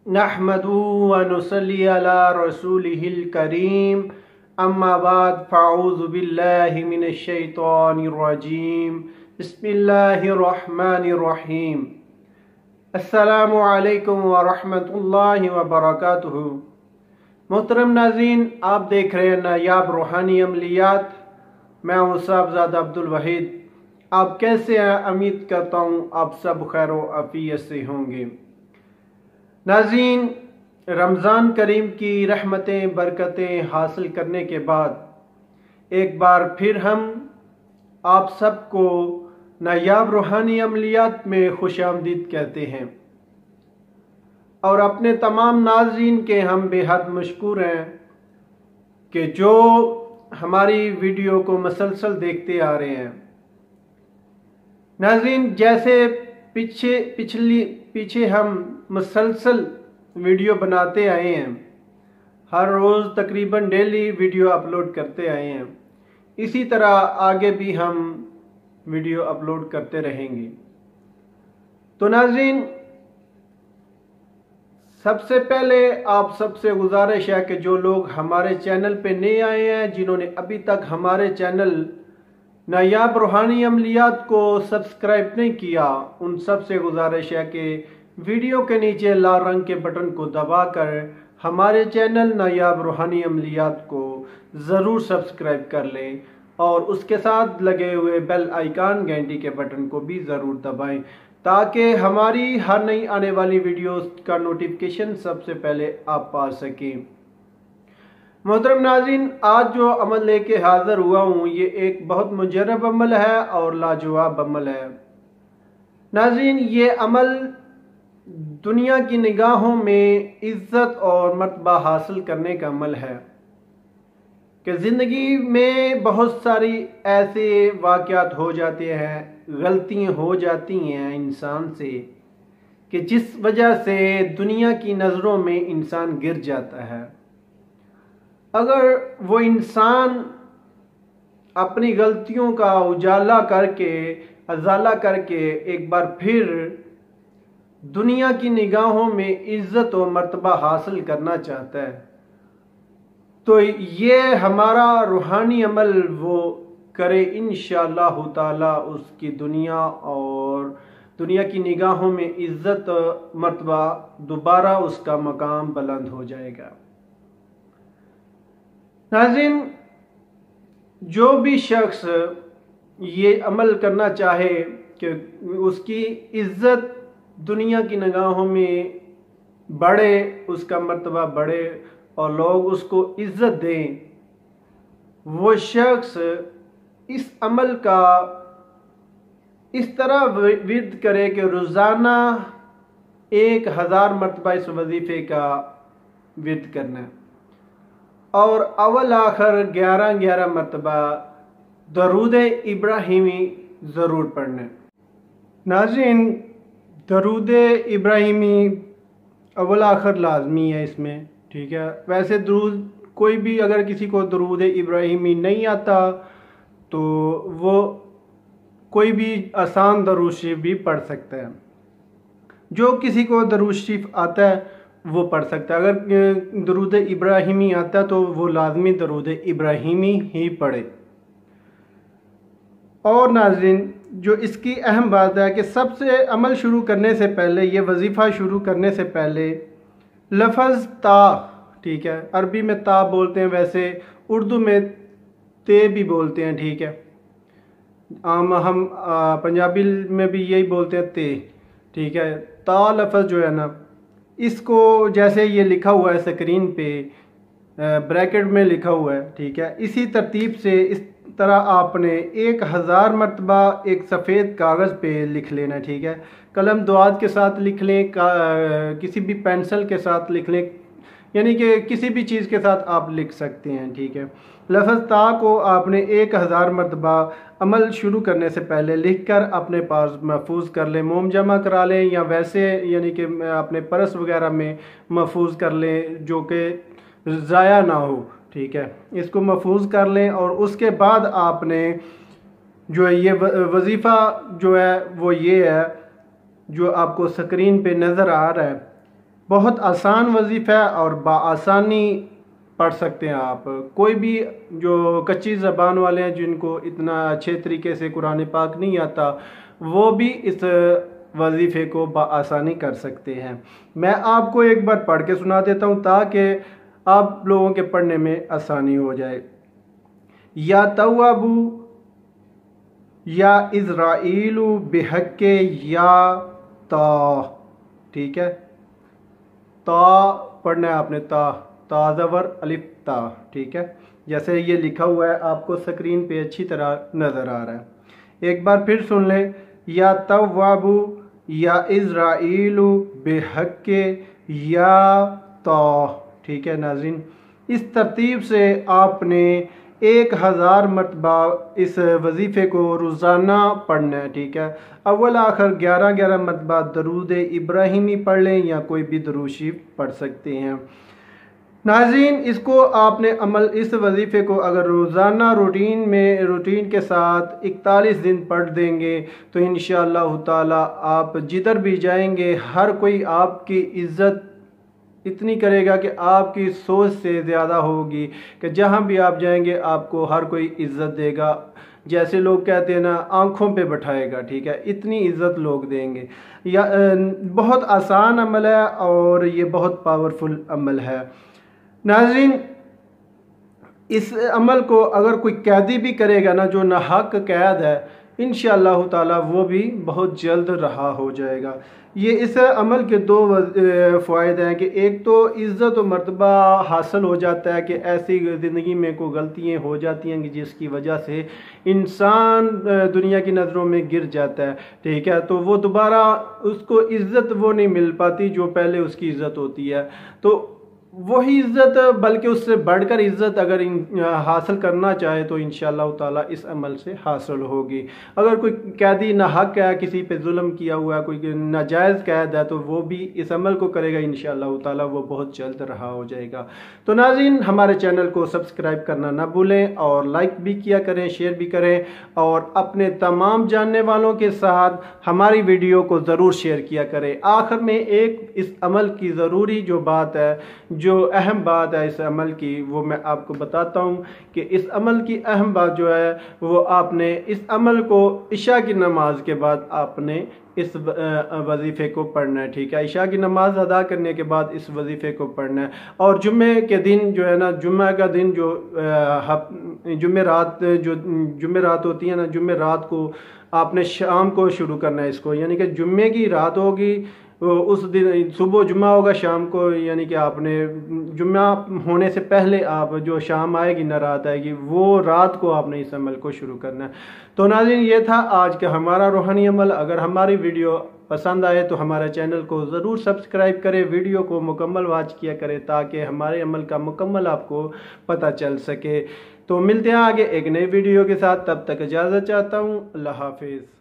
नहमदुहु व नुसल्ली अला रसूलिहिल करीम अम्मा बाद फ़अऊज़ु बिल्लाहि मिनश शैतानिर रजीम बिस्मिल्लाहिर रहमानिर रहीम। अस्सलामु अलैकुम व रहमतुल्लाहि व बरकातुहू। मोहतरम नाज़रीन, आप देख रहे हैं नायाब रूहानी अमलियात। मैं हूँ साहबजादा अब्दुल वहीद। आप कैसे हैं? उम्मीद करता हूँ आप सब खैर व आफियत से होंगे। नाज़रीन, रमज़ान करीम की रहमतें बरकतें हासिल करने के बाद एक बार फिर हम आप सबको नायाब रूहानी अमलियात में खुशामदीद कहते हैं और अपने तमाम नाज़रीन के हम बेहद मशकूर हैं कि जो हमारी वीडियो को मसलसल देखते आ रहे हैं। नाज़रीन, जैसे पीछे हम मुसलसल वीडियो बनाते आए हैं, हर रोज़ तकरीबन डेली वीडियो अपलोड करते आए हैं, इसी तरह आगे भी हम वीडियो अपलोड करते रहेंगे। तो नाज़रीन, सबसे पहले आप सबसे गुजारिश है कि जो लोग हमारे चैनल पे नए आए हैं, जिन्होंने अभी तक हमारे चैनल नायाब रूहानी अमलियात को सब्सक्राइब नहीं किया, उन सब से गुजारिश है कि वीडियो के नीचे लाल रंग के बटन को दबाकर हमारे चैनल नायाब रूहानी अमलियात को ज़रूर सब्सक्राइब कर लें और उसके साथ लगे हुए बेल आइकन घंटी के बटन को भी ज़रूर दबाएं ताकि हमारी हर नई आने वाली वीडियोस का नोटिफिकेशन सबसे पहले आप पा सकें। मोहतरम नाज़रीन, आज जो अमल लेके हाज़िर हुआ हूँ ये एक बहुत मुजर्रब अमल है और लाजवाब अमल है। नाज़रीन, ये अमल दुनिया की निगाहों में इज़्ज़त और मर्तबा हासिल करने का अमल है कि ज़िंदगी में बहुत सारी ऐसे वाक़यात हो जाते हैं, गलतियाँ हो जाती हैं इंसान से कि जिस वजह से दुनिया की नज़रों में इंसान गिर जाता है। अगर वो इंसान अपनी गलतियों का अजाला करके एक बार फिर दुनिया की निगाहों में इज्जत और मर्तबा हासिल करना चाहता है, तो ये हमारा रूहानी अमल वो करे, इंशाअल्लाह ताला उसकी दुनिया की निगाहों में इज्जत मर्तबा दोबारा उसका मकाम बुलंद हो जाएगा। नाज़रीन, जो भी शख्स ये अमल करना चाहे कि उसकी इज्जत दुनिया की निगाहों में बढ़े, उसका मर्तबा बढ़े और लोग उसको इज्जत दें, वो शख्स इस अमल का इस तरह विर्द करे कि रोज़ाना 1000 मरतबा इस वजीफ़े का विर्द करना है और अव्वल आखिर 11 मरतबा दरूद इब्राहिमी ज़रूर पढ़ना है। नाज़रीन, दरूद इब्राहिमी अव्वल आखिर लाजमी है इसमें, ठीक है। वैसे दरूद कोई भी अगर किसी को दरूद इब्राहिमी नहीं आता तो वो कोई भी आसान दरूद शरीफ भी पढ़ सकता है। जो किसी को दरूद शरीफ आता है वो पढ़ सकता है। अगर दरूद इब्राहिमी आता है तो वो लाजमी दरूद इब्राहिमी ही पढ़े। और नाज़रीन, जो इसकी अहम बात है कि सबसे अमल शुरू करने से पहले, ये वजीफ़ा शुरू करने से पहले लफ्ज़ ता, ठीक है, अरबी में ता बोलते हैं, वैसे उर्दू में ते भी बोलते हैं, ठीक है। हम पंजाबी में भी यही बोलते हैं ते, ठीक है। ता लफ्ज़ जो है ना, इसको जैसे ये लिखा हुआ है स्क्रीन पे ब्रैकेट में लिखा हुआ है, ठीक है, इसी तरतीब से इस तरह आपने 1000 मरतबा एक सफ़ेद कागज़ पे लिख लेना, ठीक है। कलम दुआत के साथ लिख लें, किसी भी पेंसिल के साथ लिख लें, यानी कि किसी भी चीज़ के साथ आप लिख सकते हैं, ठीक है। लफ्ज़ ता को आपने 1000 मरतबा अमल शुरू करने से पहले लिखकर अपने पास महफूज कर लें, मोम जमा करा लें या वैसे यानी कि अपने पर्स वगैरह में महफूज कर लें जो कि ज़ाया ना हो, ठीक है। इसको महफूज कर लें और उसके बाद आपने जो है ये वजीफ़ा जो है वो ये है जो आपको स्क्रीन पे नज़र आ रहा है, बहुत आसान वजीफ़ा है और बाआसानी पढ़ सकते हैं आप। कोई भी जो कच्ची ज़बान वाले हैं जिनको इतना अच्छे तरीके से कुरान पाक नहीं आता, वो भी इस वजीफ़े को बाआसानी कर सकते हैं। मैं आपको एक बार पढ़ के सुना देता हूँ ताकि आप लोगों के पढ़ने में आसानी हो जाए। या तव्वाबू या इज़राइलु बिहक्के या ता, ठीक है, ता पढ़ना है आपने, ता ज़बर अलिफ ता, ठीक है, जैसे ये लिखा हुआ है आपको स्क्रीन पे अच्छी तरह नज़र आ रहा है। एक बार फिर सुन लें, या तव्वाबू या इज़राइलु बिहक्के या ता, ठीक है नाज़रीन। इस तरतीब से आपने 1000 मरतबा इस वजीफ़े को रोज़ाना पढ़ना है, ठीक है। अव्वल आखिर 11 मरतबा दरूद इब्राहिमी पढ़ लें या कोई भी दरूद शरीफ पढ़ सकते हैं। नाज़रीन, इसको आपने अमल, इस वजीफ़े को अगर रोज़ाना रूटीन के साथ 41 दिन पढ़ देंगे तो इंशाअल्लाह ताला आप जिधर भी जाएंगे हर कोई आपकी इज़्ज़त इतनी करेगा कि आपकी सोच से ज़्यादा होगी कि जहाँ भी आप जाएंगे आपको हर कोई इज़्ज़त देगा। जैसे लोग कहते हैं ना, आँखों पे बैठाएगा, ठीक है, इतनी इज़्ज़त लोग देंगे। या बहुत आसान अमल है और ये बहुत पावरफुल अमल है। नाज़रीन, इस अमल को अगर कोई कैदी भी करेगा ना, जो नाहक कैद है, इंशाअल्लाह ताला वो भी बहुत जल्द रहा हो जाएगा। ये इस अमल के दो फ़ायदे हैं कि एक तो इज़्ज़त और मर्तबा हासिल हो जाता है कि ऐसी ज़िंदगी में कोई गलतियाँ हो जाती हैं कि जिसकी वजह से इंसान दुनिया की नज़रों में गिर जाता है, ठीक है, तो वो दोबारा उसको इज़्ज़त वो नहीं मिल पाती जो पहले उसकी इज़्ज़त होती है। तो वही इज़्ज़त बल्कि उससे बढ़कर इज़्ज़त अगर हासिल करना चाहे तो इंशाअल्लाह ताला इस अमल से हासिल होगी। अगर कोई कैदी नाहक है, किसी पे जुल्म किया हुआ है, कोई नाजायज़ कैद है, तो वो भी इस अमल को करेगा, इंशाअल्लाह ताला वो बहुत जल्द रहा हो जाएगा। तो नाज़रीन, हमारे चैनल को सब्सक्राइब करना ना भूलें और लाइक भी किया करें, शेयर भी करें और अपने तमाम जानने वालों के साथ हमारी वीडियो को ज़रूर शेयर किया करें। आखिर में एक इस अमल की ज़रूरी जो बात है, जो अहम बात है इस अमल की, वो मैं आपको बताता हूँ कि इस अमल की अहम बात जो है वो आपने इस अमल को इशा की नमाज के बाद आपने इस वजीफ़े को पढ़ना है, ठीक है। इशा की नमाज अदा करने के बाद इस वजीफ़े को पढ़ना है और जुम्मे के दिन जो है ना, जुम्मे का दिन जो जुम्मे रात होती है ना, जुम्मे रात को आपने शाम को शुरू करना है इसको, यानी कि जुम्मे की रात होगी, उस दिन सुबह जुम्मा होगा, शाम को यानी कि आपने जुम्मा होने से पहले आप जो शाम आएगी ना, रात आएगी, वो रात को आपने इस अमल को शुरू करना है। तो नाज़रीन, ये था आज का हमारा रूहानी अमल। अगर हमारी वीडियो पसंद आए तो हमारे चैनल को ज़रूर सब्सक्राइब करें, वीडियो को मुकम्मल वॉच किया करें ताकि हमारे अमल का मुकम्मल आपको पता चल सके। तो मिलते हैं आगे एक नई वीडियो के साथ, तब तक इजाज़त चाहता हूँ। अल्लाह हाफिज़।